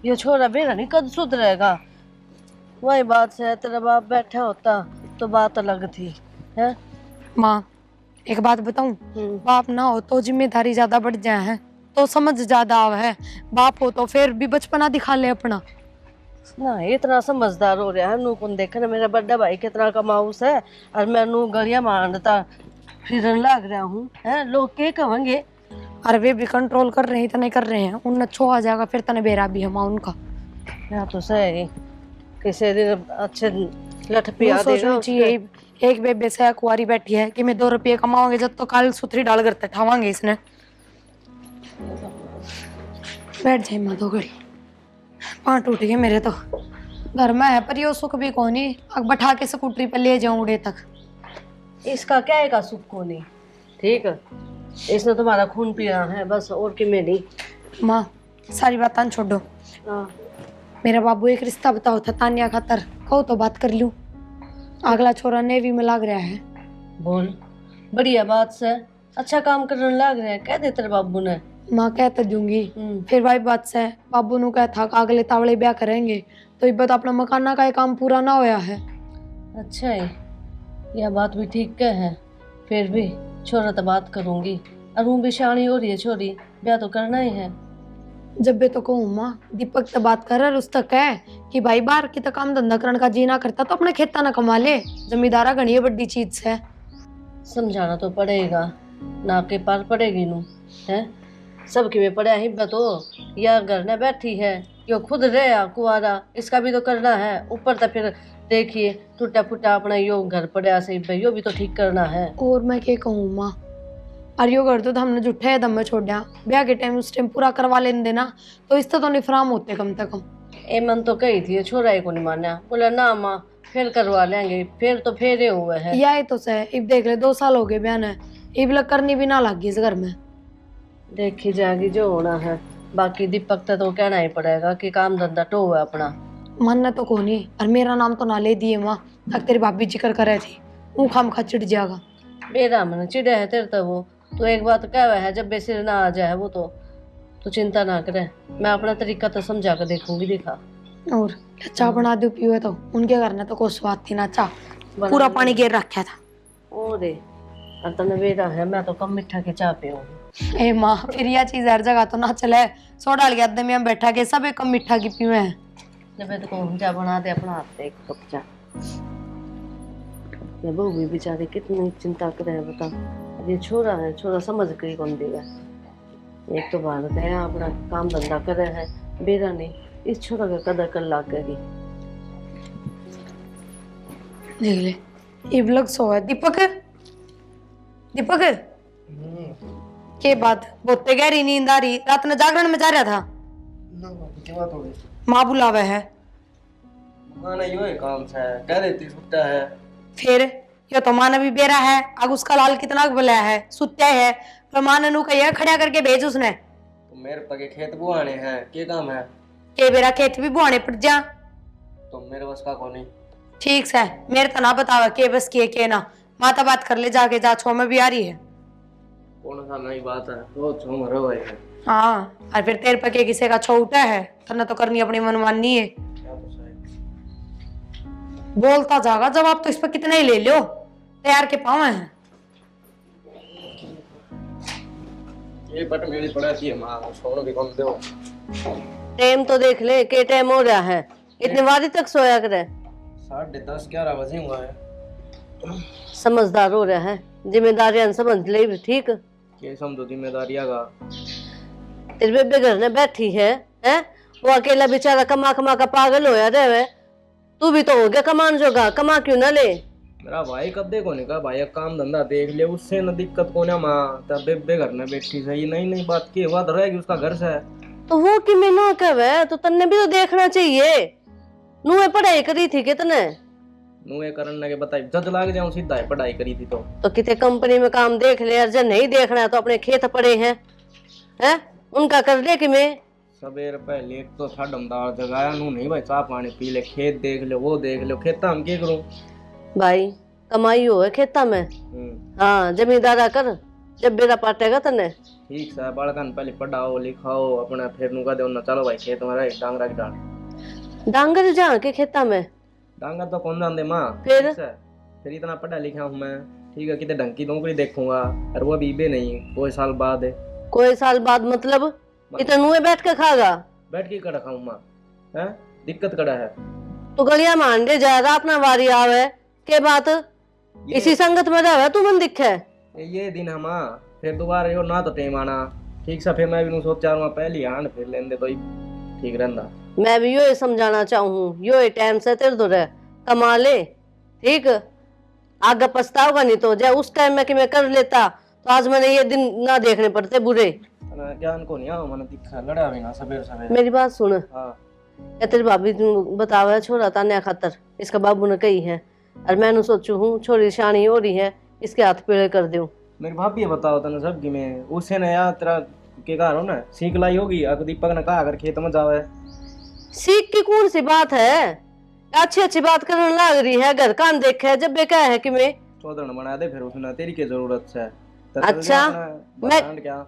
ये छोरा मेरा नहीं कद सुधरेगा। वही बात है, तेरा बाप बैठा होता तो बात अलग थी है। माँ एक बात बताऊं, बाप ना हो तो जिम्मेदारी ज्यादा बढ़ जाए है, तो समझ ज्यादा आवे है। बाप हो तो फिर भी बचपना दिखा ले अपना। ना इतना समझदार हो रहा है नू कौन देखे ना, मेरा बड़ा भाई कितना कमाऊस है और मैं नू गलियां मारता फिरन लग रहा हूँ है, लोग क्या कहेंगे। अरे वे भी कंट्रोल कर रहे हैं, इतने कर रहे हैं, उन अच्छो आ जाएगा फिर तने बेरा भी है माँ उनका। या तो सही किसी दिन अच्छे लठ यूं पिया देगा सोचनी उसके। चाहिए एक बेबे से कुंवारी बैठी है कि मैं 2 रुपये कमाऊंगे जब तो काल सुथरी डाल करते ठावांगे इसने। बैठ जाए माँ 2 घड़ी, पाँव टूट गए मेरे तो। घर में है पर यो सुख भी कौन ही, अब बैठा के स्कूटरी पे ले जाऊं उड़े तक। इसका क्या है का सुख को नहीं, ठीक है इसने तुम्हारा खून पिया है बस, और कि मैं नहीं। माँ सारी बात छोड़ो, हाँ मेरा बाबू एक रिश्ता बताओ था तानिया खातर, कहो तो बात कर लूं। अगला छोरा नेवी में लाग रहा है। बोल, बढ़िया बात से अच्छा काम करने लग रहे हैं, कह दे तेरे बाबू ने। माँ कह तो दूंगी, फिर भाई बात से बाबू नु कहा था कि अगले तावड़े ब्याह करेंगे, तो इब तो अपना मकाना का काम पूरा ना होया है। अच्छा है, यह बात भी ठीक कह है। फिर भी छोरा तो बात करूंगी, और वो भी शानी हो रही है छोरी, ब्याह तो करना ही है। जब भी तो कहूँ माँ दीपक से बात कर उस तक है कि भाई बाहर की तो काम धंधा करने का जी ना करता तो अपने खेता ना कमा ले, जमींदारा घनी बड़ी चीज है। समझाना तो पड़ेगा, ना के पार पड़ेगी नू है। सबकी में पड़ा ही तो, या घर में बैठी है यो खुद रहे कुआरा, इसका भी तो करना है। ऊपर तो फिर देखिए टूटा फूटा अपना यो घर पड़ा सही भाई, यो भी तो ठीक करना है। और मैं क्या कहूँ माँ, और यो घर तो हमने झूठे दम में छोड़ा, ब्याह के टाइम उस टाइम पूरा करवा लेने देना तो इससे तो निफराम होते कम से कम। ए मन तो कही थी, छोरा ही को नहीं माना, बोला ना माँ फिर करवा लेंगे, फिर तो फेरे हुए हैं। यही तो सही, इब देख ले 2 साल हो गए ब्याह ने, इब लग करनी भी ना लगी इस घर में। देखी जाएगी जो होना है, बाकी दीपक तो कहना ही पड़ेगा कि काम धंधा टो है अपना। मन तो को नहीं, और मेरा नाम तो ना ले दिए माँ, तक तेरी भाभी जिक्र करे थी वो खाम खा चिढ़ जाएगा। मेरा मन चिड़े है तेरे तो वो, तो एक बात कह है जब बेसिर ना आ जाए वो तो चिंता ना करे, मैं अपना तरीका तो समझा कर देखूंगी। देखा और चाह बना दो पियो, तो उनके घर ने तो कोई स्वाद थी ना, चाह पूरा पानी गिर रखा था। ओरे और तने बेरा है, मैं तो कम मीठा के चाह पे हूँ। ए माँ फिर यह चीज हर जगह तो ना चले, सो डाल के अद्दे में बैठा के सब एक कम मीठा की पीवे हैं। जब तो कहूँ जा बना दे अपना हाथ एक कप चाह। ये बहू भी बेचारी कितनी चिंता करे है बता, ये छोरा है, छोरा समझ कर ही कौन देगा। एक तो भारत है अपना काम धंधा करे है, बेरा नहीं, इस छोरा का कदर कर ला करी। देख ले इब लग सो है। दीपक दीपक के बात बहुत गहरी नींद आ रही, रात में जागरण में जा रहा था। माँ बुलावे है। यो है काम से कह देती सुट्टा है। फिर यो तो माँ ने भी बेरा है, अब उसका लाल कितना बुलाया है, सुत्या है, पर माँ ने नू कहिया खड़ा करके भेज उसने। तो मेरे पके खेत बुआने हैं, के काम है? के बेरा खेत भी बुआने पड़ जा। तो मेरे बस का कौन है? ठीक से मेरे तो ना बतावा के बस के ना, माता बात कर ले जाके, जा छो में भी आ रही है। कौन सा नई बात है, तो छो मरो है। हाँ और फिर तेरे पके किसी का छो उठा है, तन्ने तो करनी अपनी मनमानी है। क्या तो सही बोलता जागा, जवाब तो इस पर कितने ही ले लो, तैयार के पाँव हैं। ये पट मेरी पड़ा थी मां, छोड़ो भी कम दो। टाइम तो देख ले के टाइम हो रहा है, इतने वारी तक सोया करे। 10:30-11 बजे हुआ है। समझदार हो रहा है, जिम्मेदारियां समझ ले भी ठीक। के समझो जिम्मेदारियां का? तेरे बेबे घर में बैठी है, वो अकेला बेचारा कमा कमा का पागल होया रहे, तू भी तो हो गया कमान जोगा, कमा क्यों ना ले। मेरा भाई कब देखो नहीं का भाई काम धंधा देख ले, उससे न दिक्कत को ना मां, तब बेबे घर में बैठी सही नहीं बात की बात रहेगी उसका घर से। तो वो कि मैं ना कहे तो तन्ने भी तो देखना चाहिए, नूहे पढ़ाई करी थी कितने। नुए करने के बताई जज लाग जाऊं सीधा है, पढ़ाई करी थी तो कितने कंपनी में काम देख ले, और जब नहीं देखना है तो अपने खेत पड़े हैं उनका कर ले कि मैं। सवेर पहले एक तो था दमदार जगाया नू नहीं भाई, चाह पानी पी ले, खेत देख लो वो देख लो, खेता हम क्या करूं भाई कमाई हो है खेता में। हाँ जमींदारा कर, जब बेरा पाटेगा तने। ठीक से बालकन पहले पढ़ाओ लिखाओ अपना, फिर नुका दे ना चलो भाई खेत में रहे डांगरा की डाल। डांगर जहाँ के खेता में डांगर तो कौन जानते माँ। फिर? ठीक से, फिर इतना पढ़ा लिखा हूँ मैं, ठीक है, कितने ढंग की नौकरी देखूंगा, और वो अभी भी नहीं, कोई साल बाद है। कोई साल बाद मतलब इतना मुँह बैठ के खागा? बैठ के कड़ा खाऊं माँ, है दिक्कत कड़ा है। तो गलिया मान दे ज्यादा अपना वारी आवे के बात इसी संगत में रहे तू मन दिखे। ये दिन हम फिर दोबारा यो ना तो टेम आना। ठीक से फिर मैं भी सोचा पहली आन फिर लेंदे तो ही ठीक रहंदा। मैं भी यो समझाना चाहूँ, यो टाइम से तेरे दो कमा ले, ठीक आगे पछताओगा नहीं तो। जब उस टाइम में कि मैं कर लेता तो आज मैंने ये दिन ना देखने पड़ते बुरे। ज्ञान को नहीं आओ मैंने दिखा लड़ा भी ना सवेर सवेर। मेरी बात सुन, हाँ या तेरी भाभी बतावा छोरा तान्या खातर इसका बाबू ने कही है, और मैंने सोचू हूँ छोरी शानी हो रही है इसके हाथ पीड़े कर दूं। मेरी भाभी बताओ तने सब कि मैं उसे ने यार तेरा के घर हो ना सीख लाई होगी। अगर दीपक ने कहा अगर खेत में जावे, सीख की कौन सी बात है, अच्छी अच्छी बात करने लग रही है। घर कान देखा है जब बेका है कि मैं चौधरण बना दे फिर उसने तेरी की जरूरत है। अच्छा मैं क्या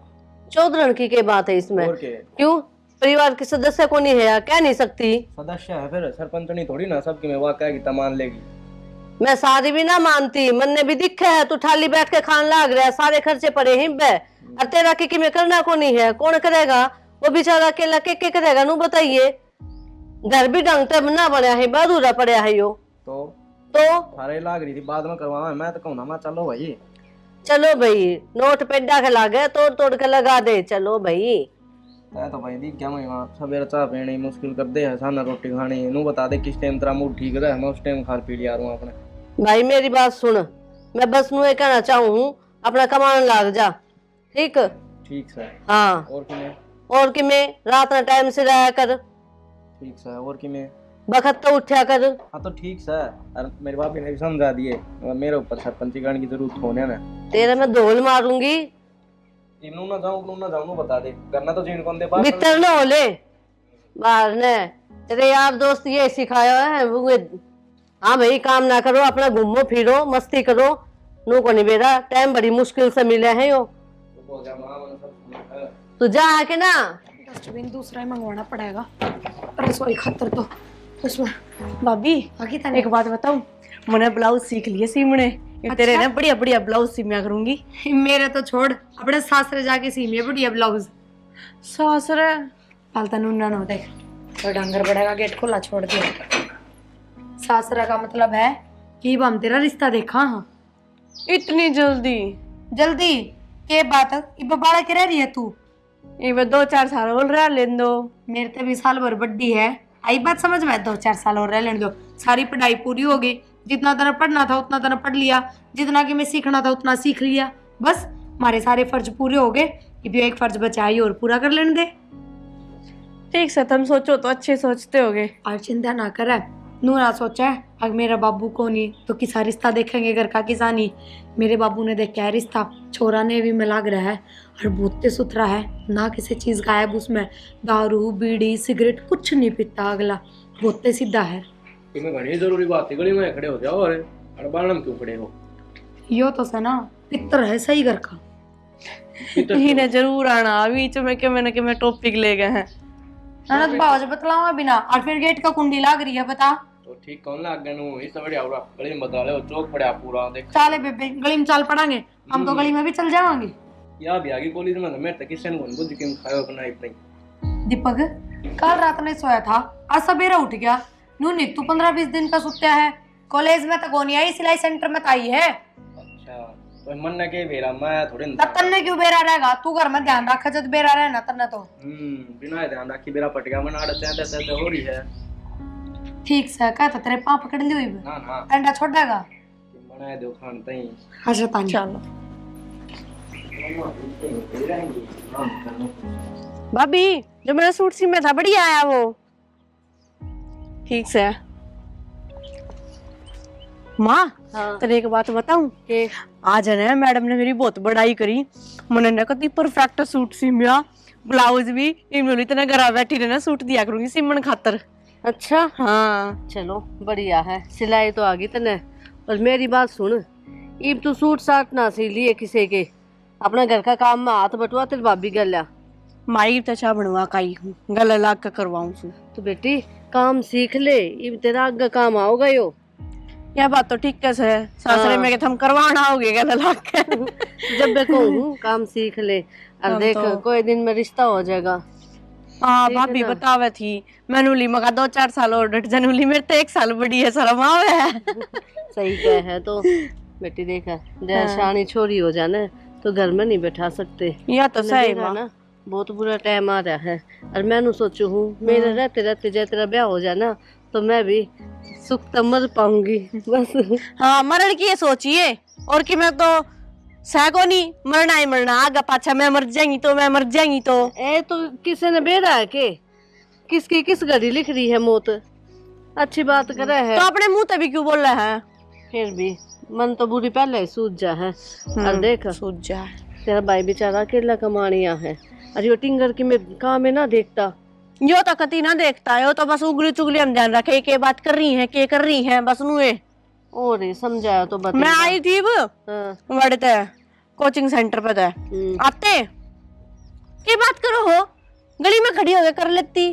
चौधरण की के बात है इसमें? और के क्यों परिवार के सदस्य को नहीं है या कह नहीं सकती? सदस्य है फिर सरपंचनी थोड़ी ना सबकी में वाकई की तमान लेगी। मैं सारी भी ना मानती, मन ने भी दिखा है तू ठाली बैठ के खान लाग रहा है, सारे खर्चे पड़े हिम बे, और तेरा के में करना को नहीं है, कौन करेगा? वो बेचारा अकेला के करेगा नू बताइए। घर भी ढंग से ना बनया है, अधूरा पड़ा है यो तो सारे लाग रही थी बाद में करवावा। मैं तो कहूँ ना चलो भाई, चलो भाई नोट पेड्डा के लागे तोड़ तोड़ के लगा दे, चलो भाई। तो भाई दी क्या मैं वहाँ सवेरे चाह पीनी मुश्किल कर दे, खाना रोटी खानी नू बता दे किस टाइम तेरा मूड ठीक रहे, मैं उस टाइम खा पी लिया हूँ अपने। भाई मेरी बात सुन, मैं बस नू ये कहना चाहूँ अपना कमान लाग जा, ठीक ठीक से। हाँ और कि मैं रात ना टाइम से रहा कर, ठीक से। और कि मैं बखत तो उठा कर। हाँ तो ठीक से। और मेरे भाभी ने भी समझा दिए मेरे ऊपर सरपंचीकरण की जरूरत होने ना, तेरे मैं धोल मारूंगी। इनू ना जाऊं बता दे, करना तो जीन कौन दे भीतर न हो ले बाहर ने। तेरे यार दोस्त ये सिखाया है वो, हाँ भाई काम ना करो, अपना घूमो फिरो मस्ती करो, नू को नहीं बेरा टाइम बड़ी मुश्किल से मिले है यो। तू जा आके ना डस्टबिन दूसरा ही मंगवाना पड़ेगा रसोई खातर तो उसमें। भाभी एक बात बताऊं, मैंने ब्लाउज सीख लिए सीमने। अच्छा? तेरे ना बढ़िया बढ़िया ब्लाउज सीमिया करूंगी। मेरे तो छोड़, अपने सासरे जाके सीमिया बढ़िया ब्लाउज। सासरे पालता नूना ना देख तो डांगर बढ़ेगा, गेट खोला छोड़ दिया। सासरा का मतलब है कि हम तेरा रिश्ता देखा। हाँ इतनी जल्दी जल्दी के बात इब बाड़ा के रह रही है तू? इब 2-4 साल और रह लेन दो, मेरे तो भी साल भर बड्डी है। आई बात समझ में? 2-4 साल और रह लेने दो, सारी पढ़ाई पूरी हो गई, जितना तरह पढ़ना था उतना तरह पढ़ लिया, जितना कि मैं सीखना था उतना सीख लिया, बस हमारे सारे फर्ज पूरे हो गए। ये एक फर्ज बचा है और पूरा कर लेने दे। ठीक से तुम सोचो तो अच्छे सोचते होगे। और चिंता ना कर, नूरा सोचा है अगर मेरा बाबू को नहीं तो किसा रिश्ता देखेंगे घर का किसानी। मेरे बाबू ने देखा है रिश्ता, छोरा ने भी मिलाग रहा है और बहुत सुथरा है, ना किसी चीज गायब उसमें, दारू बीड़ी सिगरेट कुछ नहीं पीता, अगला बहुत सीधा है। तुम्हें घड़ी जरूरी बात है, गली में खड़े हो जाओ और अड़बाड़म क्यों खड़े हो? यो तो से ना पितर है सही घर का। इन्हें जरूर आना बीच में के मैंने टॉपिक ले गए हैं। ननद बाज बतलावा बिना और फिर गेट का कुंडी लाग रही है बता तो ठीक कौन लाग गए नु इस बढ़िया पूरा गली में बता ले चौक पड़ा पूरा देख। चाले बेबे गली में चाल पड़ांगे हम तो गली में भी चल जावांगे। या भी आगे कॉलेज में मैं तक किसन को बुद्ध किम खायो बनाई नहीं। दीपक कल रात में सोया था, आज सवेरा उठ गया। नू नी तू 15-20 दिन का सुत्या है, कॉलेज में तो गोनी आई, सिलाई सेंटर में आई है। अच्छा तो मन न के बेरा मैं थोड़े तन्ने क्यों बेरा रहेगा? तू घर में ध्यान रखा जब बेरा रहना तन्ने तो। बिना ध्यान रखी बेरा पट गया, मन आड़ते आते हो रही है। ठीक से कहता तेरे पांव पकड़ ली हुई ना ना अंडा छोड़ देगा बनाए दो खान तई। अच्छा तानी चलो भाभी जो मेरा सूट सी में था बढ़िया आया वो। ठीक से माँ हाँ। तेरे एक बात बताऊं कि आज है मैडम ने मेरी बहुत बड़ाई करी। मैंने ना कति परफेक्ट सूट सिमिया, ब्लाउज भी इमली तना घर बैठी रहना सूट दिया करूंगी सिमन खातर। अच्छा हाँ चलो बढ़िया है, सिलाई तो आ गई तने। और मेरी बात सुन, इब तू सूट साट ना सी लिए किसी के, अपना घर का काम में हाथ बटवा तेरी भाभी गल्या। माई तो चा बनवा काई हूँ गला लाग कर करवाऊं सु। तो बेटी काम सीख ले, ये तेरा आगे काम आओगा यो। यह बात तो ठीक है सर, सासरे में के हम करवाना होगे गला लाग कर। जब मैं कहूँ काम सीख ले और देख कोई दिन में रिश्ता हो जाएगा। हाँ भाभी बतावे थी मैनुली मगा 2-4 साल और डट जनूली मेरे तो 1 साल बड़ी है शर्म आवे। सही कह है। तो बेटी देखा शानी छोरी हो जाना तो घर में नहीं बैठा सकते। या तो सही ना बहुत बुरा टाइम आ रहा है और मैं सोचू हूँ मेरे रहते रहते जब तेरा ब्याह हो जाना तो मैं भी सुख तो मर पाऊंगी बस। हाँ मरण की ये सोचिए और कि मैं तो सैको नहीं मरना ही मरना, आगे पाछा मैं मर जाएंगी तो मैं मर जाएंगी तो। ए तो किसी ने बेरा है के किसकी किस घड़ी लिख रही है मौत। अच्छी बात करे है तो अपने मुंह तभी क्यों बोल रहा है। फिर भी मन तो बुरी पहले ही सूझ जा है। और देख सूझ जा तेरा भाई बेचारा अकेला कमानिया है और यो टिंगर की में काम है ना देखता। यो तो कति ना देखता है, यो तो बस उगली चुगली हम ध्यान रखे के बात कर रही है के कर रही है बस नुए। और समझाया तो बता। मैं आई थी बढ़ते कोचिंग सेंटर पे आते की बात करो हो गली में खड़ी होके कर लेती।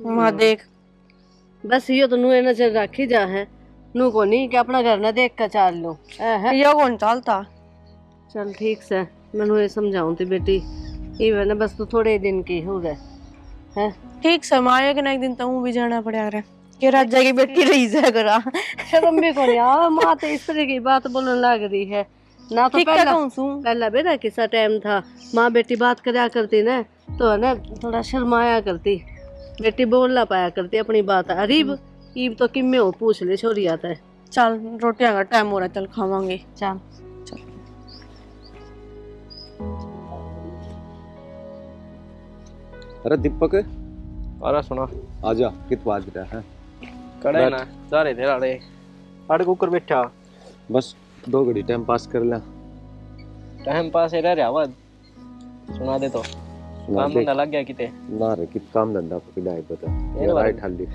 वहाँ देख बस यो तो नुए नजर रखी जा है नू को नहीं कि अपना घर ना देख कर चाल लो। यो कौन चालता। चल ठीक से मैं ये समझाऊं थी बेटी ये ना बस तू थोड़े दिन की हो रहे है। ठीक से माया के ना एक दिन तो भी जाना पड़ा रहा कि राजा की बेटी रही जाए करा। शर्म भी को नहीं आ माँ तो इस तरह की बात बोलने लग रही है ना। तो पहला बेटा किसा टाइम था माँ बेटी बात करया करती ना तो है ना थोड़ा शर्माया करती, बेटी बोल ना पाया करती अपनी बात। अरीब ईब तो किम्मे हो पूछ ले छोरी आता है। चल रोटियां का टाइम हो रहा है चल खावांगे। चल अरे दीपक अरे सुना आजा कित बाज रहा है कड़े ना जा रहे थे राड़े आड़े कुकर बैठा बस 2 घड़ी टाइम पास कर ला। टाइम पास रह रहा आवाज सुना दे तो काम धंधा लग गया किते ना रे कित काम धंधा पकड़ा है पता ये राइट हाली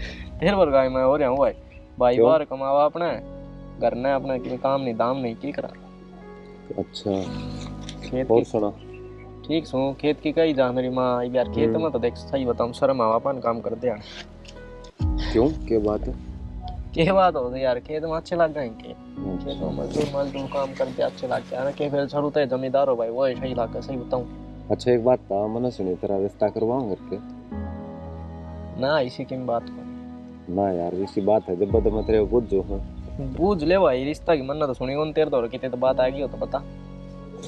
ढेर बार गाय मैं हो रहा हूं भाई बाहर कमावा अपना घर ने अपना कि काम नहीं दाम नहीं की करा। अच्छा खेत और सुना ठीक सो खेत की कई जा मेरी माँ यार खेत में तो देख सही बताऊं शर्म आवा अपन काम कर दे। क्यों क्या बात है क्या बात हो यार खेत में अच्छे लग गए के खेतों में मजदूर काम करते अच्छे लगते हैं के फिर जरूरत है जमींदार हो भाई वो सही लगा सही बताऊं। अच्छा एक बात था मैंने सुनी तेरा रिश्ता करवाऊं करके ना इसी की बात को ना यार इसी बात है जब मैं तेरे को बुझ जो हूं बूझ ले भाई रिश्ता की मन्ना तो सुनी कौन तेरे दौर कितने तो बात आ गई हो तो बता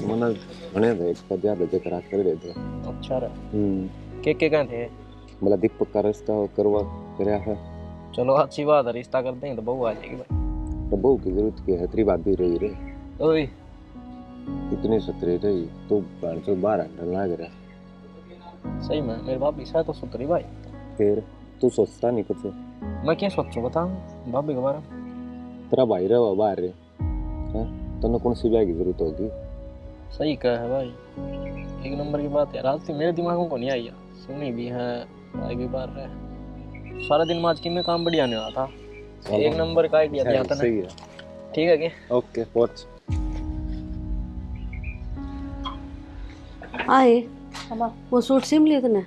मैंने बने थे एक पदिया ले करा कर दे दे। अच्छा रे के कहां थे मतलब दीपक का रिश्ता करवा करया है। चलो अच्छी बात है रिश्ता करते हैं तो बहू आ जाएगी भाई। तो बहू की जरूरत क्या है तेरी भाभी रही रे ओए इतनी सतरे रही तो बाहर बाहर अंडर लग रहा सही में मेरे भाभी से तो सुतरी भाई। फिर तू सोचता नहीं कुछ मैं क्या सोचूं बता भाभी के बारे में तेरा भाई रहा बाहर रे तने कौन सी ब्याह की जरूरत होगी। सही कहा है भाई एक नंबर की बात है रात मेरे दिमाग को नहीं आई सुनी भी है भाई भी बाहर रहे सारा दिन आज की में काम बढ़िया नहीं रहा था एक नंबर का आइडिया दिया था सही है ठीक है क्या ओके पहुंच आए वो सूट सिम लिए तूने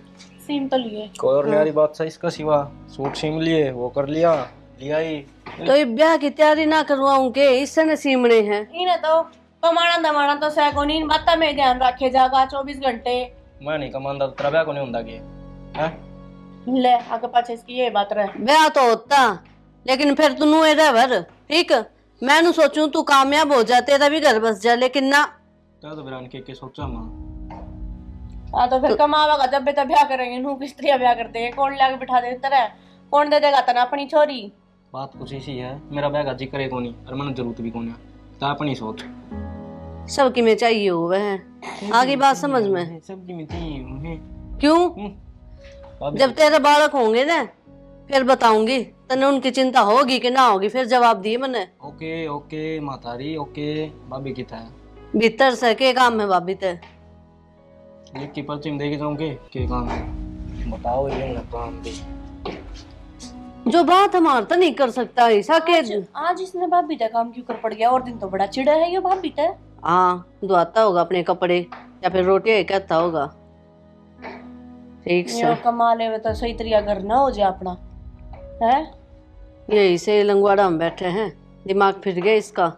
सीम तो लिए कोई और न्यारी बात सही इसका सिवा सूट सिम लिए वो कर लिया लिया ही तो ये ब्याह की तैयारी ना करवाऊं के इससे न सीमने हैं इन्हें तो कमाना दमाना तो सैको नहीं बात में ध्यान रखे जागा 24 घंटे। मैं नहीं कमांदा तेरा ब्याह को नहीं होंदा के हैं ले आगे पाछे इसकी ये बात रहे ब्याह तो होता लेकिन फिर तू नुए रह ठीक मैं नु सोचूं तू कामयाब हो जा तेरा भी घर बस जा लेकिन ना तो बिरान के सोचा मां हाँ तो फिर कमावागा जब बेटा ब्याह करेंगे नू किस तरह ब्याह करते हैं कौन लाके बिठा दे तरह कौन दे देगा तना अपनी छोरी। बात कुछ ऐसी है मेरा ब्याह का जिक्र को नहीं और मैंने जरूरत भी को नहीं तो अपनी सोच सबकी में चाहिए हुआ है आगे बात समझ में सबकी में चाहिए क्यों जब तेरे बालक होंगे ना फिर बताऊंगी तने उनकी चिंता होगी कि ना होगी फिर जवाब दिए मैंने। ओके ओके मातारी ओके भाभी की था भीतर से के काम है भाभी ते लिख की पर्ची में देके जाऊंगे के काम है बताओ ये ना काम भी जो बात हमारा तो नहीं कर सकता ऐसा के आज इसने भाभी का काम क्यों कर पड़ गया और दिन तो बड़ा चिड़ा है ये भाभी ते हाँ, धोता होगा अपने कपड़े या फिर रोटियां ही कहता होगा। ठीक से यो कमा ले तो सही तरीका घर ना हो जाए अपना है। यही से लंगवाड़ा में बैठे हैं, दिमाग फिर गया इसका।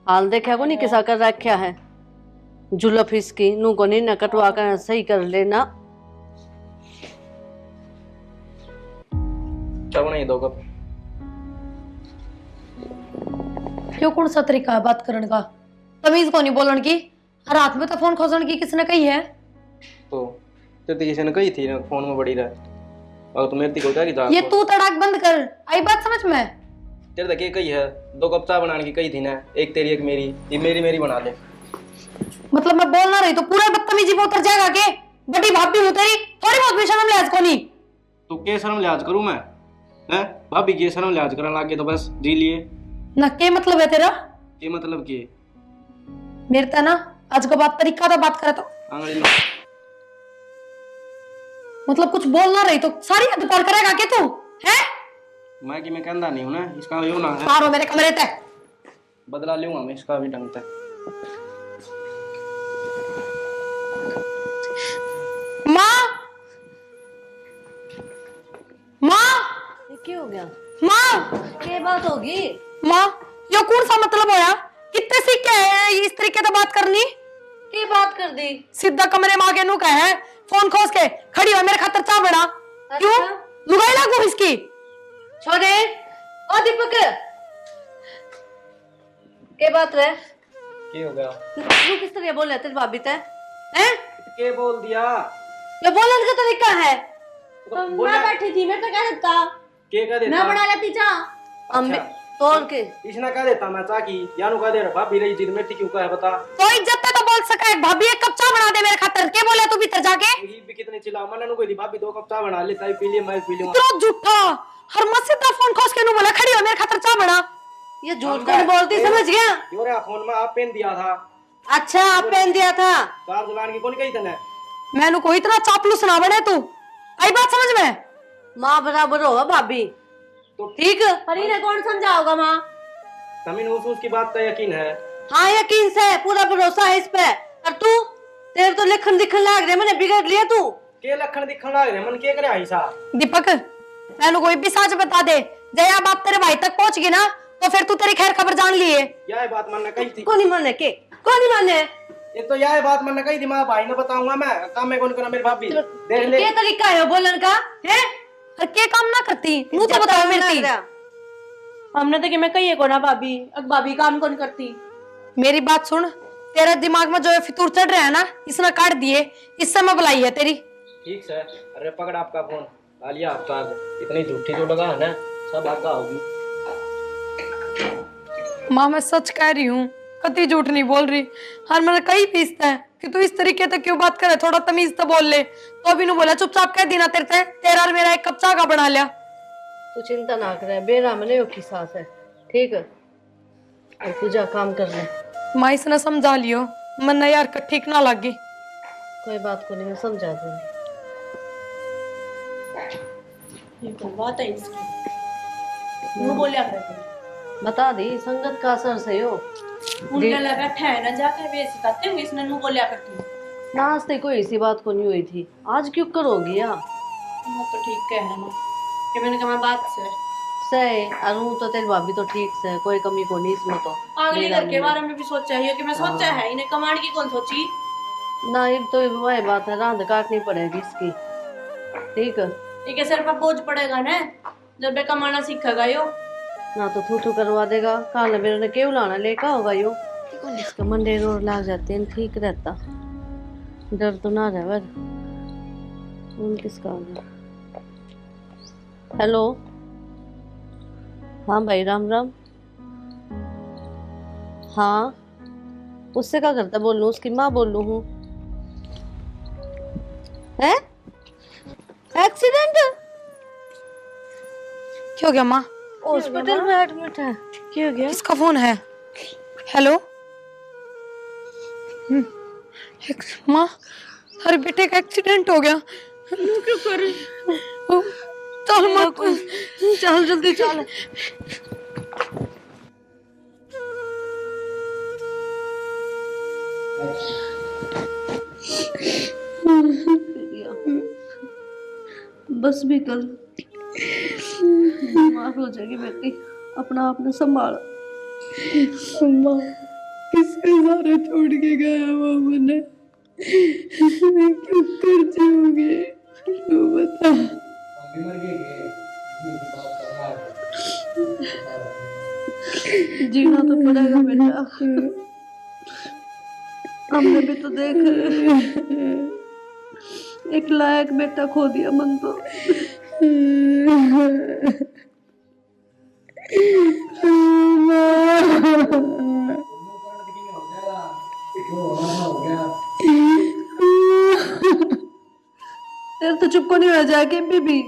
हाल देखा को नहीं किसा कर रखा है, जुलफ इसकी नू को नहीं न कटवा कर सही कर लेना। क्या बनाई 2 कप? क्यों कौन सा तरीका है बात करने का? तमीज को नहीं बोलन की, रात में तो फोन खोजन की किसने कही है? तो तेरे किसी ने कही थी ना फोन में बड़ी रहा, और तुम मेरे को क्या की था? ये तू तड़ाक बंद कर, आई बात समझ में? तेरे तक ये कही है 2 कप चाय बनाने की कही थी ना, एक तेरी एक मेरी, ये मेरी मेरी बना ले। मतलब मैं बोल ना रही तो पूरा बदतमीजी पे उतर जाएगा के? बड़ी भाभी हूँ तेरी, थोड़ी बहुत भी शर्म लिहाज को नहीं। तो के शर्म लिहाज करूं मैं? हैं भाभी की शर्म लिहाज करने लग गए तो बस जी लिए। ना के मतलब है तेरा? ये मतलब कि मेरे ता ना आज का बात तरीका तो बात करे तो अंग्रेजी मतलब कुछ बोल ना रही तो सारी हद पार करेगा के तू है? मैं कि मैं कहता नहीं हूं ना, इसका यो ना है। मारो मेरे कमरे तक, बदला लूंगा मैं इसका भी ढंग से। माँ माँ ये क्या हो गया? माँ क्या बात होगी? माँ यो कौन सा मतलब होया? कितने सीख के है इस तरीके से बात करनी? क्या बात कर दी? सीधा कमरे में आके नू कहे फोन खोस के खड़ी हो मेरे खातर चाय बना। क्यों लुगाई लागू इसकी? छोड़े ओ दीपक, क्या बात है? के हो गया? तू किस तरह बोल रहा तेरी भाभी ते हैं? के बोल दिया? ये बोलने का तरीका है। बोला बैठी थी मैं तो कह देता, के कह देता? मैं बना लेती चाह अम्मी तोड़ के। इसने कह देता मैं चाकी यानू कह दे रहा भाभी रही जिद में क्यों का है बता। तो इज्जत तो बोल सका है भाभी एक कप चाय बना दे मेरे खातर। के बोले तू भीतर जाके? ये भी कितने चिल्ला मैंने कोई दी भाभी 2 कप चाय बना ले, चाय पी लिए मैं पी लूंगा। तो झूठा हर मस्जिद का फोन खोस के नू बोला खड़ी हो मेरे खातर चाय बना। ये झूठ कौन बोलती समझ गया? योरे फोन में आप पेन दिया था, अच्छा आप पहन दिया था। कार दुकान की कौन कही तने? मैंने कोई इतना चापलूस ना बने तू, आई बात समझ में? माँ बराबर होगा भाभी तो ठीक, पर इन्हें कौन समझाओगा माँ? तमीन उसकी बात का यकीन है? हाँ यकीन से पूरा भरोसा है इस पे। और तू तेरे तो लिखन दिखन लाग रहे, मैंने बिगड़ लिया तू। के लखन दिखन लग रहे मन के करे ऐसा? दीपक मैंने कोई भी सच बता दे, जया बात तेरे भाई तक पहुंच गई ना तो फिर तू तेरी खैर खबर जान लिए। यह बात मैंने कही थी। कौन नहीं माने के? कौन नहीं माने? ये तो यह बात मैंने कही थी, मैं भाई ने बताऊंगा मैं काम में कौन करना मेरी भाभी देख ले। क्या तरीका है बोलन का है? और के काम ना करती मुंह तो बताओ मेरी। हमने तो कि मैं कही को ना भाभी, अब भाभी काम कौन करती? मेरी बात सुन, तेरे दिमाग में जो ये फितूर चढ़ रहा है ना इसने काट दिए, इससे मैं बुलाई है तेरी। ठीक सर, अरे पकड़ आपका फोन, आ लिया आपका। इतनी झूठी जो लगा है ना सब आपका होगी। माँ मैं सच कह रही हूँ, कति झूठ नहीं बोल रही। हर मैंने कही पीसता है कि तू इस तरीके से क्यों बात करे, थोड़ा तमीज तो बोल ले। तो अभी नु बोला चुपचाप कह देना तेरा और मेरा एक कप चाय का बना लिया। तू चिंता ना करे, बेरा मने की सास है ठीक है। और तू जा काम कर ले। माँ इसने समझा लियो, मन यार का ठीक ना लगी। कोई बात को नहीं, मैं समझा दूंगी। ये कोई बात है इसकी, वो बोलिया कर बता दी संगत का असर सही हो। उनके लगा बैठा है ना जाकर वे सिखाते हुए इसने नु बोलिया करती। नाश्ते कोई ऐसी बात को नहीं हुई थी, आज क्यों करोगी यार? वो तो ठीक कह है ना कि मैंने कहा बात से सही अरू तो तेरी भाभी तो ठीक से, कोई कमी को नहीं इसमें तो। अगले घर के बारे में भी सोचा है कि मैं सोचा है, इन्हें कमांड की कौन सोची ना। ये तो वही बात है, रांध काटनी पड़ेगी इसकी ठीक है। ठीक सर पर बोझ पड़ेगा ना जब वे कमाना सीखेगा यो। ना तो थू करवा देगा, काल मेरे ने क्यों लाना लेका होगा यो। इसका मंडे रोड लाग जाते हैं ठीक रहता, डर तो ना रहे वर। किसका हेलो हाँ भाई राम राम। हाँ उससे क्या करता बोल लूं, उसकी माँ बोल लूं हूँ। है एक्सीडेंट? क्या हो गया माँ? हॉस्पिटल में एडमिट है। क्या हो गया? किसका फोन है? हेलो माँ, अरे बेटे का एक्सीडेंट हो गया। क्यों कर रही? चल मत, चल जल्दी चल। प्रिया, बस भी कर, बीमार हो जाएगी बेटी, अपना आपने संभाल। अम्मा किसके सारे छोड़ के गया वो मुझे, मैं क्यों कर जाऊंगी, तू बता। जीना तो पड़ेगा बेटा, हमने भी तो देख एक लायक बेटा खो दिया मन तो। तेरे तो चुप को नहीं हो जाएगी बीबी।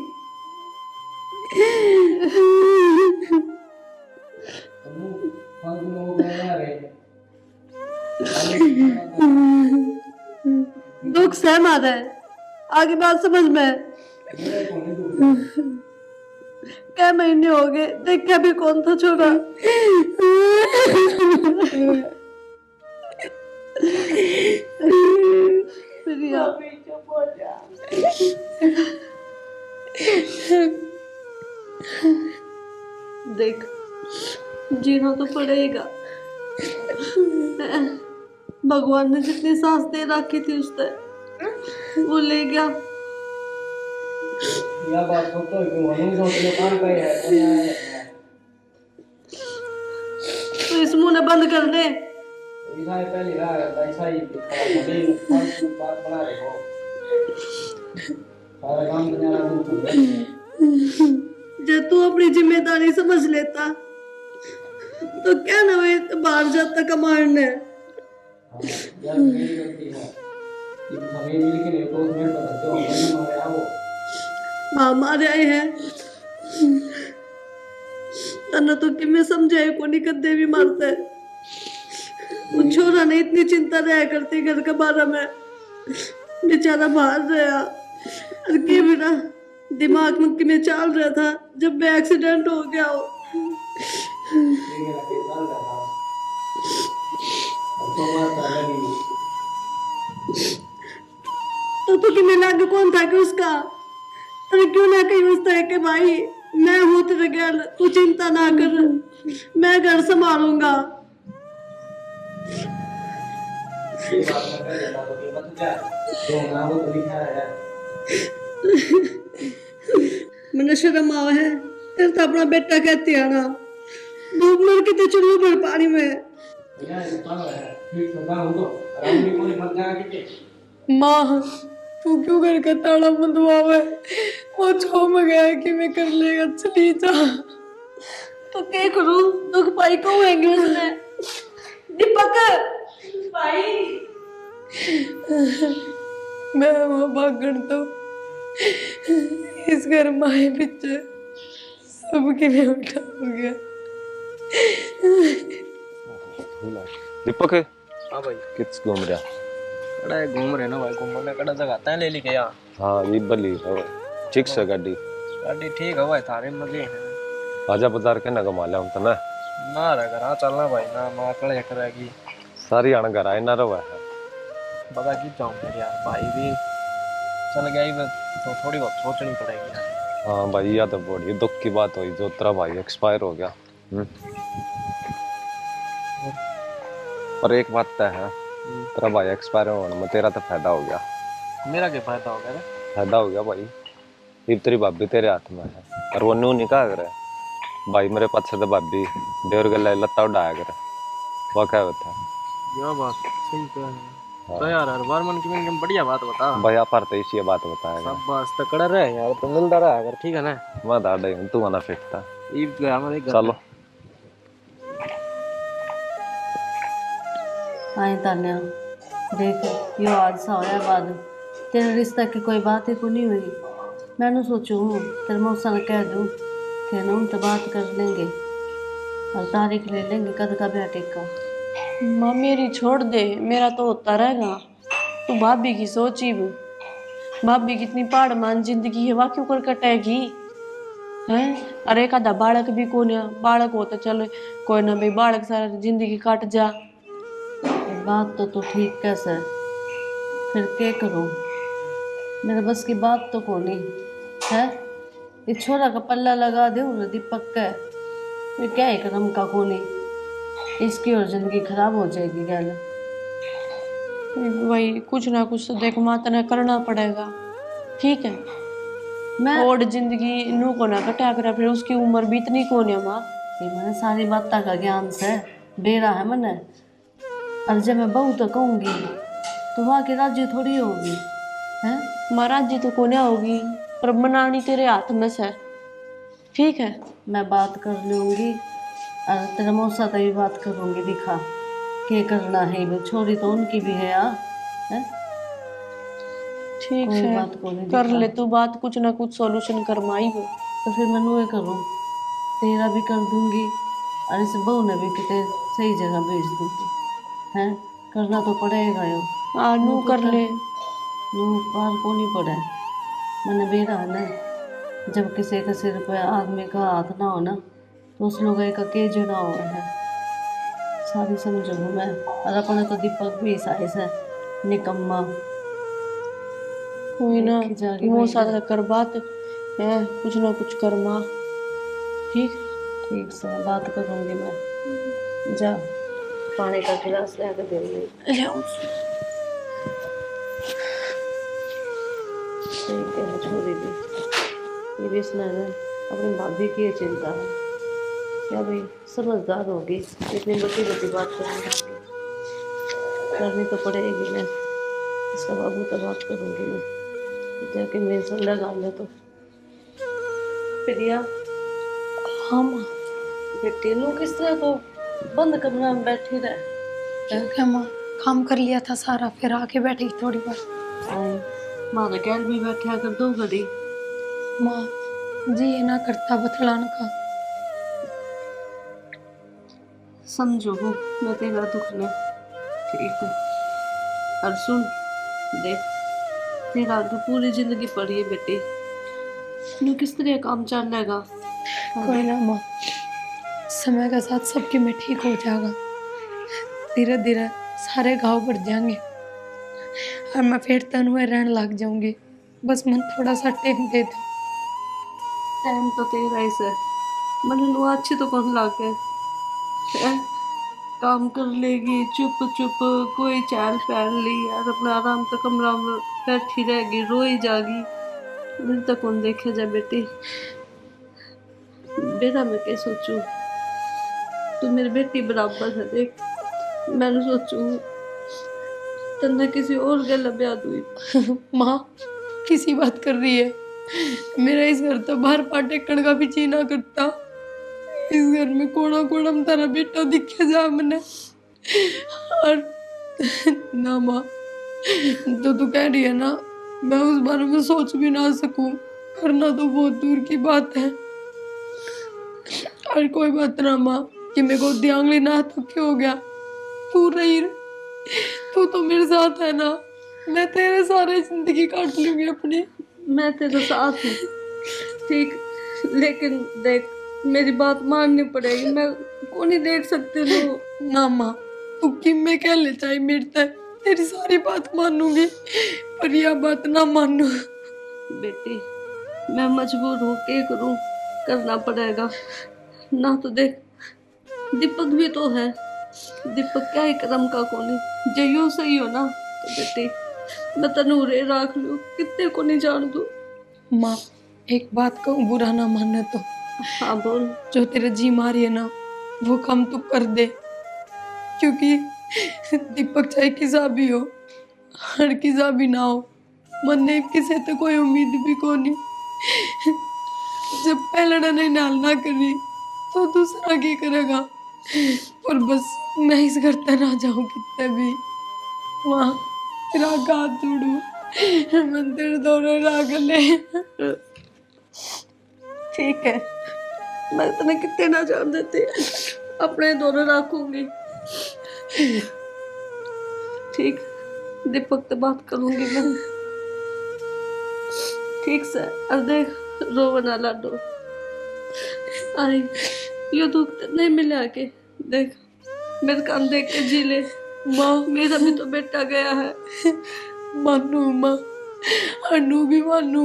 दुख सहमत है, आगे बात समझ में। क्या महीने हो गए, देखा भी कौन था छोरा। प्रिया, देख जीना तो पड़ेगा, भगवान ने जितनी सांस दे रखी थी उसने वो ले गया। यह बात तो सोच पे है तो इस मुंह ने बंद कर दे। ऐसा ही पहले रहा है, ऐसा ही बात बना रहे हो, सारा काम जब तू अपनी जिम्मेदारी समझ लेता तो क्या ना वे बाहर जाता कमाने। यार मेरी गलती है, हमें मिल के नहीं तो तुम्हें पता तो हमने मारे आओ। हाँ मारे आए हैं, तना तो कि मैं समझाए को नहीं कदे भी मारते। उन छोरा ने इतनी चिंता रहा करती घर के बारे में, बेचारा बाहर रहा और के बिना दिमाग में कि मैं चल रहा था जब मैं एक्सीडेंट हो गया हो। तो कि मैं लागे कौन था कि उसका, तो क्यों ना कहीं उस तरह के भाई मैं हूँ तेरे घर, तू चिंता ना कर, मैं घर संभालूंगा। मैंने शर्म आवा है, तेरे तो अपना बेटा कहती है ना, धूप मर के तो चुल्लू भर पानी में। माँ तू क्यों घर का ताला बंदवावे, वो छोम गया है कि मैं कर लेगा, चली जा। तो क्या करूं, दुख पाई को होंगे उसने। दीपक भाई, मैं वहाँ भागण तो इस घर माए पीछे सबके लिए उठा हो गया। दीपक हाँ भाई, किस घूम रहा? कड़ा है घूम रहे ना भाई, घूमने कड़ा जगह आता है ले लेके यहाँ। हाँ ये बली है ठीक से गाड़ी गाड़ी ठीक है भाई, थारे मजे हैं। आजा बाजार के ना घुमा लिया ना ना रह घर चलना भाई ना, माँ कड़ा करेगी सारी आने घर आए ना रहा है बता की जाऊँ फिर यार, भाई भी चल गया ही तो थोड़ी बहुत सोचनी पड़ेगी यार। हाँ भाई यह तो बड़ी दुख की बात हुई जो तेरा भाई एक्सपायर हो गया। और एक बात तो है, तेरा भाई एक्सपायर होने में तेरा तो फायदा हो गया। मेरा क्या फायदा हो गया? फायदा हो गया भाई, ये तेरी भाभी तेरे हाथ में है और वो न्यू नहीं कहा करे भाई मेरे पास से तो भाभी देवर गला लत्ता उड़ाया करे, वो क्या होता है? यह बात सही कह है। तो यार हर बार मन की में बढ़िया बात बता भाई आप तो इसी बात बताएगा सब बस तो कड़ा रहे यार, तो मिलता रहा अगर ठीक है ना। मैं दादा हूँ तू आना फेंकता ईद गया हमारे घर। चलो आई तान्या देख यो हादसा होया बाद तेरे रिश्ता की कोई बात ही को नहीं हुई। मैंने सोचू तेरे मौसा ने कह दूँ कि ना उनसे बात कर लेंगे और तारीख ले लेंगे कद का ब्याह टेका। माँ मेरी छोड़ दे, मेरा तो होता रहेगा। तू भाभी की सोची भी, भाभी कितनी पहाड़ मान जिंदगी है, वह क्यों कर कटेगी है। अरे एक आधा बालक भी कौन है, बालक हो तो चलो कोई ना भाई, बालक सारा जिंदगी काट जा। बात तो ठीक कैसे फिर क्या करूँ, मेरे बस की बात तो कोनी है। ये छोरा का पल्ला लगा दे ना दीपक का, ये क्या है कदम का कोनी, इसकी और जिंदगी खराब हो जाएगी गल। वही कुछ ना कुछ तो देख माँ तने करना पड़ेगा, ठीक है। मैं और जिंदगी नू को ना कटा कर, फिर उसकी उम्र भी इतनी कौन है माँ। ये मैंने सारी बात का ज्ञान से बेरा है मैंने, और जब मैं बहू तो कहूँगी तो वहाँ की राज्य थोड़ी होगी है। महाराज जी तो कोने होगी, पर बनानी तेरे हाथ में से, ठीक है। मैं बात कर लूँगी और तेरे मौसा तो भी बात करूँगी, दिखा क्या करना है। वो छोरी तो उनकी भी है यार है? ठीक कोई है, बात को नहीं कर दिखा। ले तू बात, कुछ ना कुछ सॉल्यूशन करवाई वो। तो फिर मैं ये करूँ, तेरा भी कर दूँगी और इस बहू ने भी कितने सही जगह भेज दूँगी है। करना तो पड़ेगा यो, नू कर ले। नू पार को नहीं पड़े मैंने बेरा है ना। जब किसी के सिर पे आदमी का हाथ ना हो ना, तो उस लोग का के जुड़ा हुआ है सारी समझू मैं। और अपने तो दीपक भी साइस है निकम्मा। कोई ना, देखी जाएगी वो भाई। साथ कर बात है, कुछ ना कुछ कर माँ, ठीक। ठीक से बात करूँगी मैं। जा पानी का गिलास ले आकर दे दे। ले आओ। ठीक है छोरी भी, ये भी इसने ना अपनी भाभी की ये चिंता है क्या भाई, समझदार होगी, इतनी बड़ी बड़ी बात करनी तो पड़ेगी ना। इसका बाबू तो बात करूँगी मैं, जाके मेरे से लगा ले तो। प्रिया हाँ माँ। बेटी लोग किस तरह तो बंद कमरा में बैठी रहे। ठीक है माँ, काम कर लिया था सारा, फिर आके बैठी थोड़ी बार। माँ गैल भी बैठा कर दो घड़ी। माँ जी ये ना करता बतलान का। समझो हो मैं तेरा दुख ले, ठीक है। और सुन देख, तेरा आगे पूरी जिंदगी पड़ी है बेटी, नु किस तरह काम चलेगा। कोई ना माँ, समय के साथ सबकी में ठीक हो जाएगा, धीरे धीरे सारे घाव बढ़ जाएंगे और मैं फिर तन हुए रहने लग जाऊंगी। बस मन थोड़ा सा टाइम दे दो। टाइम तो तेरा ही से, मन नु अच्छी तो कौन लागे हैं? काम कर लेगी चुप चुप, कोई चाल पहन ली और अपना आराम से कमरा में बैठी रहेगी, रोई जागी, मेरे तक कौन देखे जा बेटी। बेटा मैं क्या सोचूं, तू मेरी बेटी बराबर है देख। मैंने सोचूं तन्ने किसी और गल ब्याह दूई। माँ किसी बात कर रही है, मेरा इस घर तो बाहर पाटेकण का भी जी ना करता। इस घर में कोना कोना में तारा बेटा दिखे जा मने। और ना माँ, तो तू कह रही है ना, मैं उस बारे में सोच भी ना सकूं, करना तो बहुत दूर की बात है। और कोई बात ना माँ, कि मेरे को ध्यान लेना तो क्या हो गया, तू रही, तू तो मेरे साथ है ना, मैं तेरे सारे जिंदगी काट लूंगी अपनी। मैं तेरे साथ हूँ ठीक, लेकिन देख मेरी बात माननी पड़ेगी, मैं को नहीं देख सकती तू। ना माँ, तू कि मैं क्या ले चाहे मेरे तक, तेरी सारी बात मानूंगी, पर यह बात ना मानू। बेटी मैं मजबूर हूँ, क्या करूँ, करना पड़ेगा ना। तो देख दीपक भी तो है, दीपक क्या ही कदम का कोनी, जो यूं सही हो ना तो बेटी मैं तनूरे राख लूँ, कितने को नहीं जान दू। माँ एक बात कहूँ, बुरा ना मानना तो। हाँ बोल। जो तेरे जी मारी है ना, वो काम तू कर दे, क्योंकि दीपक चाहे किसा भी हो, हर किसा भी ना हो, मन ने किसे तो कोई उम्मीद भी को नहीं। जब पहले ने नाल ना करी तो दूसरा क्या करेगा। और बस मैं इस घर तक ना जाऊं कितने भी, वहाँ तेरा हाथ जोड़ू, मन तेरे दोनों राग ले। ठीक है, मैं इतने कितने ना जान देते, अपने दोनों रखूंगी ठीक। दीपक से बात करूंगी मैं, ठीक से। अब देख रो बना लाडो, आई यो दुख नहीं मिला के देख, मेरे कान देख के जी ले। माँ मेरा भी तो बेटा गया है, मानू मां अनु भी मानू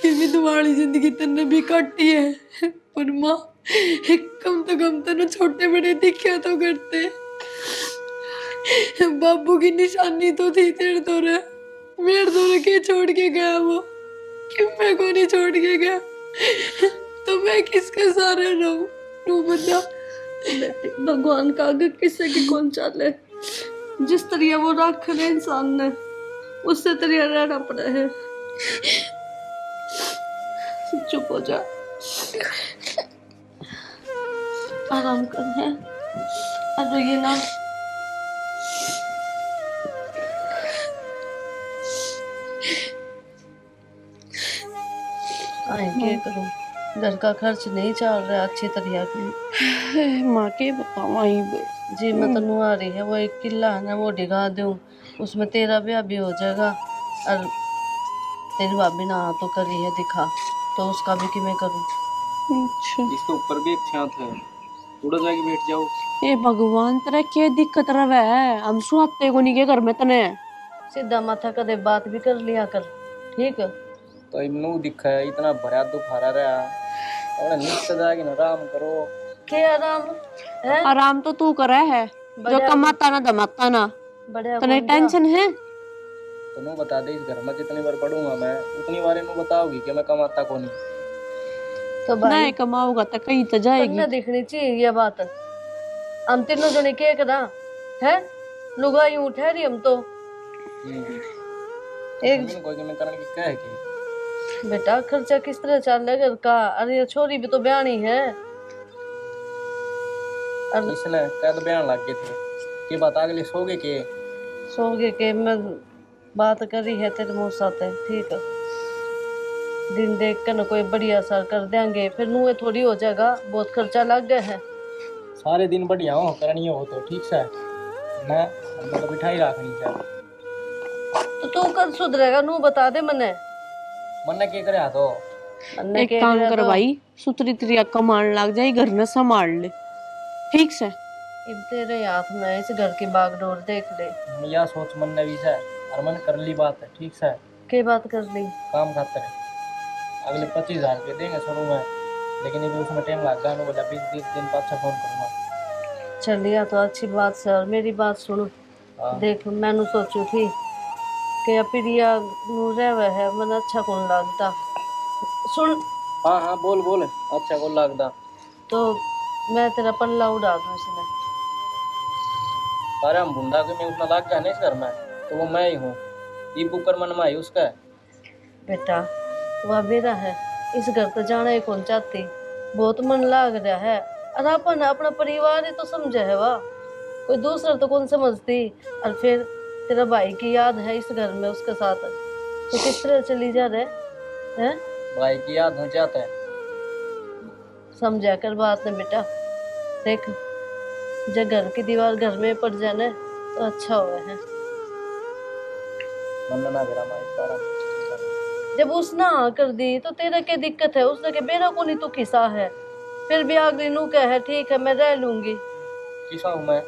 कि भी तुम्हारी जिंदगी तन्ने भी काटी है, पर माँ कम तो ना छोटे बड़े दिखे तो करते। बाबू की निशानी तो थी तेरे तो रे, मेरे तो रे के छोड़ के गया वो, क्यों मैं को नहीं छोड़ के गया, तो मैं किसके सहारे रहूं तू बता। बेटी भगवान का आगे किसी की कौन चाले, जिस तरह वो रख रहे इंसान ने उससे तरह रहना पड़ा है। चुप हो जा, आराम कर है। अब ये ना आए क्या करूं, घर का खर्च नहीं चल रहा अच्छी तरह की। माँ के बताओ आई जी मैं तनु आ रही है, वो एक किला है ना वो डिगा दूं, उसमें तेरा ब्याह भी हो जाएगा और तेरी भाभी ना तो करी है दिखा, तो उसका भी कि मैं करूं। अच्छा इसके ऊपर भी एक छात है, उड़ जाके बैठ जाओ। ए भगवान तेरा क्या दिक्कत रहा है, हम सुनाते को नहीं के घर में तने। सीधा माथा कदे बात भी कर लिया कर, ठीक है। तो इन्नू दिखा है इतना भरा दुखारा रहा और नीचे जाके ना आराम करो। क्या आराम है? आराम तो तू करे है, जो बढ़िया कमाता ना दमाता ना, बढ़िया तने घूम जा। टेंशन है। तो नू बता दे, इस घर में जितनी बार पढ़ूंगा मैं उतनी बार इन्नू बताओगी कि मैं कमाता को नहीं। तो भाई नहीं कमाऊंगा तो कहीं तो जाएगी। तन्ने दिखनी चाहिए ये बात। हम तीनों जने के करा है, लुगाई ठहरी हम तो एक एक कोई मैं करने की क्या है कि बेटा खर्चा किस तरह चल रहा है घर का। अरे ये छोरी भी तो ब्यानी है। और इसने कद बयान लग गए थे कि बात अगले सोगे के सोगे के मैं बात करी है तेरे मुंह साथ है, ठीक है। दिन देख कर न कोई बढ़िया सा कर देंगे, फिर मुँह थोड़ी हो जाएगा, बहुत खर्चा लग गया है। सारे दिन बढ़िया हो करनी हो तो ठीक से ना, हमको तो बिठाई रखनी चाहिए। तो तू कल सुधरेगा नू बता दे मने। मन के करे तो मन्ने एक के काम लिए कर तो भाई, सुतरी त्रिया कमाने लग जाए, घर न संभाल ले, ठीक से। अब तेरे हाथ में इस घर की बागडोर देख ले। या सोच मन ने भी से और मन कर ली बात है ठीक से। के बात कर ली काम खातर है अगले 25,000 रुपये देंगे शुरू में, लेकिन ये भी उसमें टाइम लग गया। बोला 20 दिन बाद से फोन करूँगा। चलिए तो अच्छी बात से। और मेरी बात सुनो, हाँ। देख मैंने सोचू थी कि प्रिया रहे है मन अच्छा कौन लगता। सुन हाँ हाँ बोल बोल, अच्छा को लगता तो मैं तेरा पल्ला उड़ा दूं इसमें। अरे हम बुंदा के मैं उतना लग गया ना इस घर में, तो वो मैं ही हूँ। ये बुकर मन में आई उसका बेटा वह मेरा है, इस घर तो जाना ही कौन चाहती, बहुत मन लाग रहा है। और अपन अपना परिवार ही तो समझे है, वाह कोई दूसरा तो कौन समझती। और फिर तेरा भाई की याद है इस घर में उसके साथ, तो किस तरह चली जा रहे हैं। भाई की याद हो जाता है। समझा कर बात है बेटा। देख जब घर की दीवार घर में पड़ जाए तो अच्छा हुआ है। मन ना मेरा माई सारा जब उसने हाँ कर दी तो तेरा क्या दिक्कत है, उसने के मेरा को नहीं तो किसा है। फिर भी अगली नू कह है ठीक है मैं रह लूंगी। किसा हूँ मैं?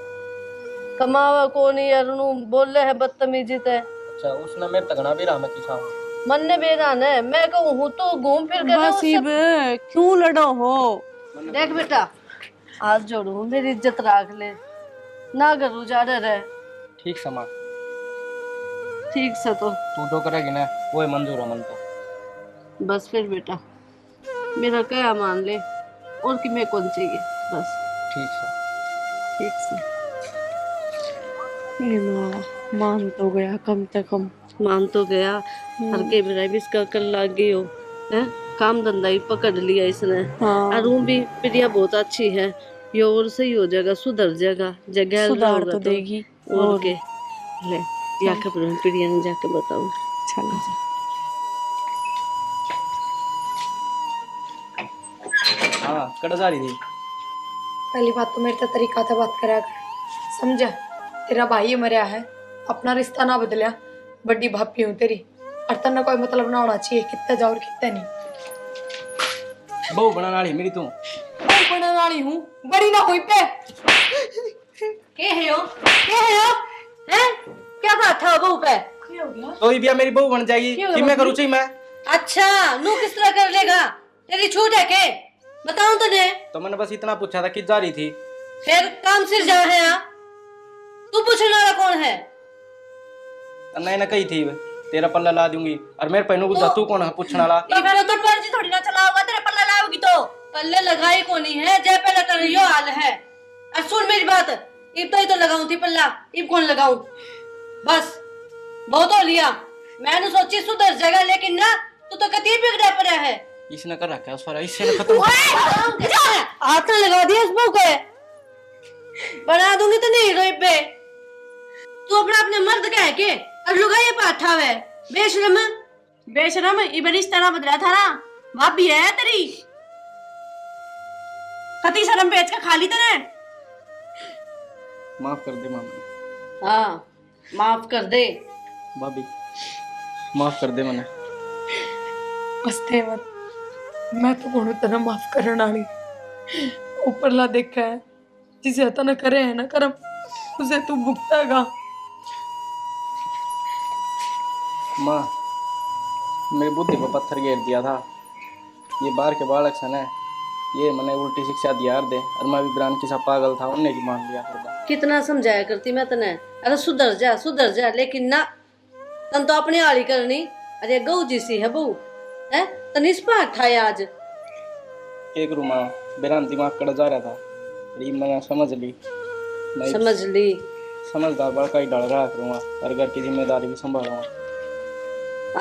कमावा को नहीं यार नू बोले है बदतमीजी ते। अच्छा उसने मेरे तगना भी रहा मैं किसा हूँ। मन ने बेरान है, मैं कहूँ हूँ तो घूम फिर कर बस इब क्यों लड़ो हो। देख बेटा हाथ जोड़ू मेरी इज्जत राख ले ना, घर उजाड़े रहे। ठीक समा ठीक से तो तू जो करेगी ना वो ही मंजूर है मन तो। बस फिर बेटा मेरा क्या मान ले, और कि मैं कौन चाहिए बस। ठीक से ठीक से ये माँ मान तो गया कम से कम। मान तो गया। हर के मेरा भी इसका कर लाग गई हो है, काम धंधा ही पकड़ लिया इसने। हाँ और वो भी प्रिया बहुत अच्छी है, ये और सही हो जाएगा, सुधर जाएगा, जगह सुधार तो देगी। और के ले या खबर प्रिया ने जाके बताऊं। चलो हाँ कड़ जा रही थी। पहली बात तो मेरे तो तरीका था बात करा कर, समझा। तेरा भाई मरिया है, अपना रिश्ता ना बदलिया, बड़ी भापी हूँ तेरी, और तेना कोई मतलब ना होना चाहिए कितना जाओ और कितना नहीं। बहू बनाने वाली मेरी तू। बहू बनने वाली हूँ, बड़ी ना हुई पे। के है यो हैं क्या था बहू पे? तो ही बिया मेरी बहू बन जाएगी कि मैं करूँ चाहिए मैं। अच्छा नू किस तरह कर लेगा? तेरी छूट है के? बताऊं तने? तो मैंने बस इतना पूछा था कि जा रही थी। फिर काम सिर जा है यहाँ। तू पूछने वाला कौन है? नहीं ना कही थी तेरा पल्ला ला दूंगी और मेरे पहनू को तू कौन है पूछने वाला। तो पर्ची थोड़ी ना चलाओगा, तेरे पल्ला लाओगी तो पल्ले लगाई को नहीं है, जय पहले कर यो हाल है। और सुन मेरी बात, इब तो ही तो लगाऊं थी पल्ला, इब कौन लगाऊं? बस बहुत हो लिया। मैंने सोची सुधर जाएगा, लेकिन ना तू तो कती बिगड़ा पड़ा है। इसने कर रखा है उस पर, इससे खत्म। हाथ में लगा दिया इस बहू को, बना दूंगी तो नहीं रोई पे। तू अपना अपने मर्द कह के और लुगाई पाठा है बेशरम। बेशरम इबे रिश्ता ना बदला था ना, भाभी है तेरी। कती शर्म बेच के खाली तने। माफ कर दे मामा। हाँ माफ कर दे भाभी, माफ कर दे मैंने। हंसते मत, मैं तो कौन तना माफ करने वाली। ऊपर ला देखा है, जिसे तना करे है ना करम, उसे तू भुगतेगा। माँ, मेरी बुद्धि पर पत्थर घेर दिया था। ये बाहर के बालक सन है, ये मैंने उल्टी शिक्षा दिया दे, और मैं भी ब्रांड की सा पागल था, उन्हें की मान लिया करता। कितना समझाया करती मैं तने, अरे सुधर जा, लेकिन ना तन तो अपने आली करनी। अरे गऊ जी सी है बहू है, तन इस पर उठाए आज। एक रूमा बेराम दिमाग कड़ा जा रहा था, ये मैंने समझ ली। मैं समझ ली। समझदार बड़का ही डर रहा करूँगा और घर की जिम्मेदारी भी संभालूंगा।